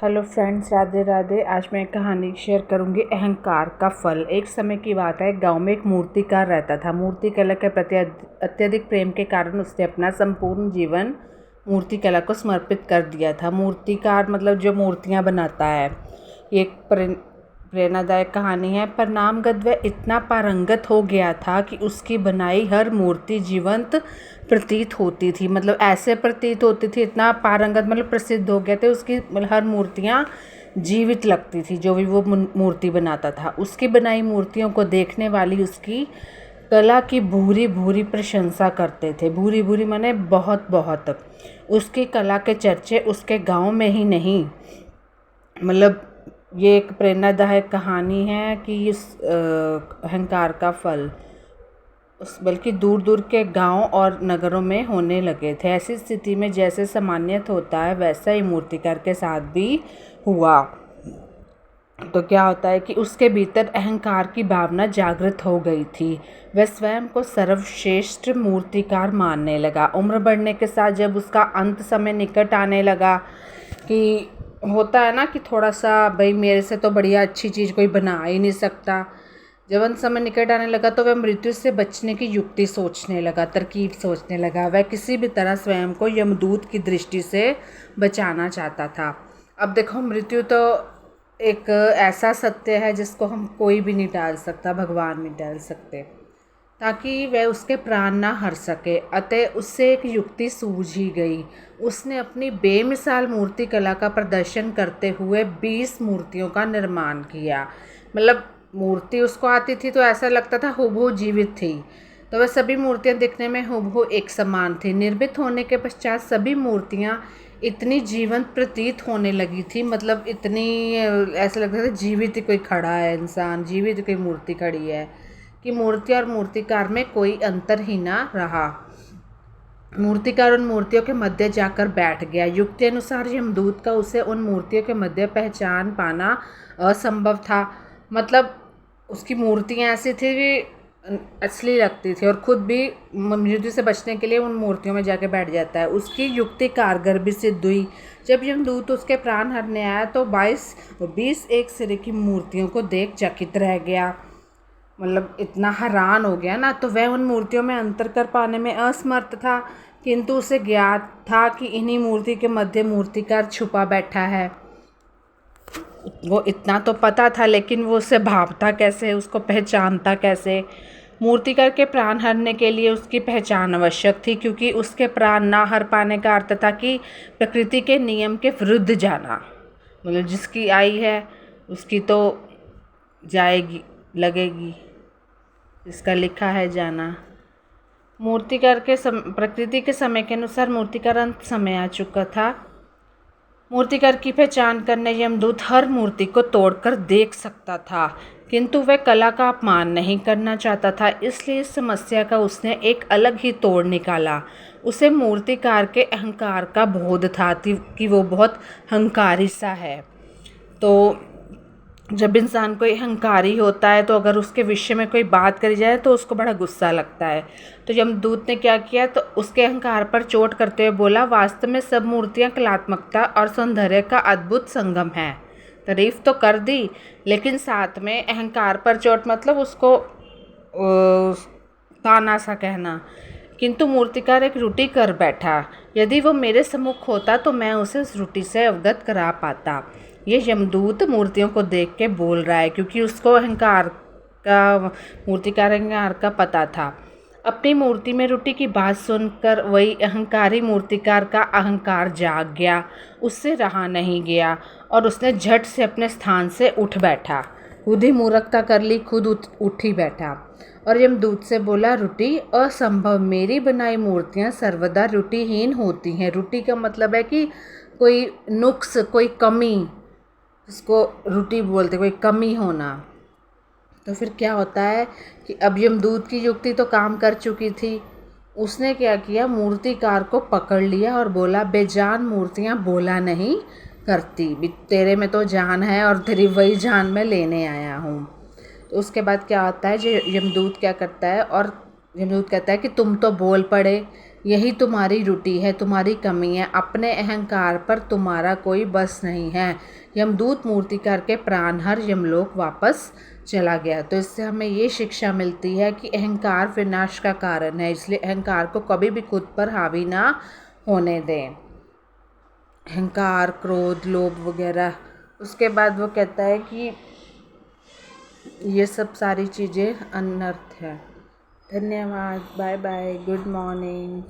Hello friends, Radhe Radhe. आज मैं एक कहानी शेयर करूंगी, अहंकार का फल। एक समय की बात है, गांव में एक मूर्तिकार रहता था। मूर्तिकला के प्रति अत्यधिक प्रेम के कारण उसने अपना संपूर्ण जीवन मूर्तिकला को समर्पित कर दिया था। मूर्तिकार मतलब जो मूर्तियां बनाता है। ये एक प्रेरणादायक कहानी है। परिणामगत वह इतना पारंगत हो गया था कि उसकी बनाई हर मूर्ति जीवंत प्रतीत होती थी। मतलब ऐसे प्रतीत होती थी, इतना पारंगत मतलब प्रसिद्ध हो गए थे उसकी, मतलब हर मूर्तियाँ जीवित लगती थी। जो भी वो मूर्ति बनाता था, उसकी बनाई मूर्तियों को देखने वाली उसकी कला की भूरी भूरी प्रशंसा करते थे। भूरी भूरी माने बहुत बहुत। उसकी कला के चर्चे उसके गांव में ही नहीं, मतलब ये एक प्रेरणादायक कहानी है कि इस अहंकार का फल बल्कि दूर दूर के गांव और नगरों में होने लगे थे। ऐसी स्थिति में जैसे सामान्यत होता है, वैसा ही मूर्तिकार के साथ भी हुआ। तो क्या होता है कि उसके भीतर अहंकार की भावना जागृत हो गई थी। वह स्वयं को सर्वश्रेष्ठ मूर्तिकार मानने लगा। उम्र बढ़ने के साथ जब उसका अंत समय निकट आने लगा, कि होता है ना कि थोड़ा सा भाई मेरे से तो बढ़िया अच्छी चीज़ कोई बना ही नहीं सकता। जब अंत समय निकट आने लगा तो वह मृत्यु से बचने की युक्ति सोचने लगा, तरकीब सोचने लगा। वह किसी भी तरह स्वयं को यमदूत की दृष्टि से बचाना चाहता था। अब देखो, मृत्यु तो एक ऐसा सत्य है जिसको हम कोई भी नहीं टाल सकता, भगवान नहीं टाल सकते, ताकि वह उसके प्राण ना हर सके। अतः उससे एक युक्ति सूझ ही गई। उसने अपनी बेमिसाल मूर्ति कला का प्रदर्शन करते हुए 20 मूर्तियों का निर्माण किया। मतलब मूर्ति उसको आती थी तो ऐसा लगता था हूबहू जीवित थी। तो वह सभी मूर्तियां दिखने में हूबहू एक समान थी। निर्मित होने के पश्चात सभी मूर्तियां इतनी जीवंत प्रतीत होने लगी थी, मतलब इतनी ऐसा लगता था जीवित कोई खड़ा है, इंसान जीवित कोई मूर्ति खड़ी है, कि मूर्ति और मूर्तिकार में कोई अंतर ही ना रहा। मूर्तिकार उन मूर्तियों के मध्य जाकर बैठ गया। युक्ति अनुसार यमदूत का उसे उन मूर्तियों के मध्य पहचान पाना असंभव था। मतलब उसकी मूर्तियाँ ऐसी थी कि असली लगती थी, और खुद भी मृत्यु से बचने के लिए उन मूर्तियों में जाके बैठ जाता है। उसकी युक्ति कारगर भी सिद्ध हुई। जब यमदूत उसके प्राण हरने आया तो 20 एक सिरे की मूर्तियों को देख चकित रह गया। मतलब इतना हैरान हो गया ना। तो वह उन मूर्तियों में अंतर कर पाने में असमर्थ था, किंतु उसे ज्ञात था कि इन्हीं मूर्ति के मध्य मूर्तिकार छुपा बैठा है। वो इतना तो पता था, लेकिन वो उसे भावता कैसे, उसको पहचानता कैसे। मूर्तिकार के प्राण हरने के लिए उसकी पहचान आवश्यक थी, क्योंकि उसके प्राण ना हर पाने का अर्थ था कि प्रकृति के नियम के विरुद्ध जाना। मतलब जिसकी आई है उसकी तो जाएगी, लगेगी, इसका लिखा है जाना। मूर्तिकार के प्रकृति के समय के अनुसार मूर्तिकार अंत समय आ चुका था। मूर्तिकार की पहचान करने यमदूत हर मूर्ति को तोड़कर देख सकता था, किंतु वह कला का अपमान नहीं करना चाहता था। इसलिए इस समस्या का उसने एक अलग ही तोड़ निकाला। उसे मूर्तिकार के अहंकार का बोध था कि वो बहुत अहंकारी सा है। तो जब इंसान कोई अहंकारी होता है तो अगर उसके विषय में कोई बात करी जाए तो उसको बड़ा गुस्सा लगता है। तो यमदूत ने क्या किया, तो उसके अहंकार पर चोट करते हुए बोला, वास्तव में सब मूर्तियां कलात्मकता और सौंदर्य का अद्भुत संगम है। तारीफ तो कर दी, लेकिन साथ में अहंकार पर चोट, मतलब उसको ताना सा कहना। किंतु मूर्तिकार एक त्रुटि कर बैठा। यदि वो मेरे सम्मुख होता तो मैं उसे उस त्रुटि से अवगत करा पाता। ये यमदूत मूर्तियों को देख के बोल रहा है, क्योंकि उसको मूर्तिकार अहंकार का पता था। अपनी मूर्ति में त्रुटि की बात सुनकर वही अहंकारी मूर्तिकार का अहंकार जाग गया। उससे रहा नहीं गया और उसने झट से अपने स्थान से उठ बैठा। खुद ही मूर्खता कर ली, खुद उठ ही बैठा और यमदूत से बोला, त्रुटि असंभव। मेरी बनाई मूर्तियां सर्वदा त्रुटिहीन होती हैं। त्रुटि का मतलब है कि कोई नुक्स, कोई कमी, उसको त्रुटि बोलते, कोई कमी होना। तो फिर क्या होता है कि अब यमदूत की युक्ति तो काम कर चुकी थी। उसने क्या किया, मूर्तिकार को पकड़ लिया और बोला, बेजान मूर्तियां बोला नहीं करती, तेरे में तो जान है और तेरी वही जान मैं लेने आया हूँ। तो उसके बाद क्या होता है, जो यमदूत क्या करता है, और यमदूत कहता है कि तुम तो बोल पड़े, यही तुम्हारी त्रुटि है, तुम्हारी कमी है। अपने अहंकार पर तुम्हारा कोई बस नहीं है। यमदूत मूर्तिकार के प्राण हर यमलोक वापस चला गया। तो इससे हमें ये शिक्षा मिलती है कि अहंकार विनाश का कारण है, इसलिए अहंकार को कभी भी खुद पर हावी ना होने दें। अहंकार, क्रोध, लोभ वगैरह। उसके बाद वो कहता है कि ये सब सारी चीज़ें अनर्थ है। धन्यवाद। Bye bye. Good morning.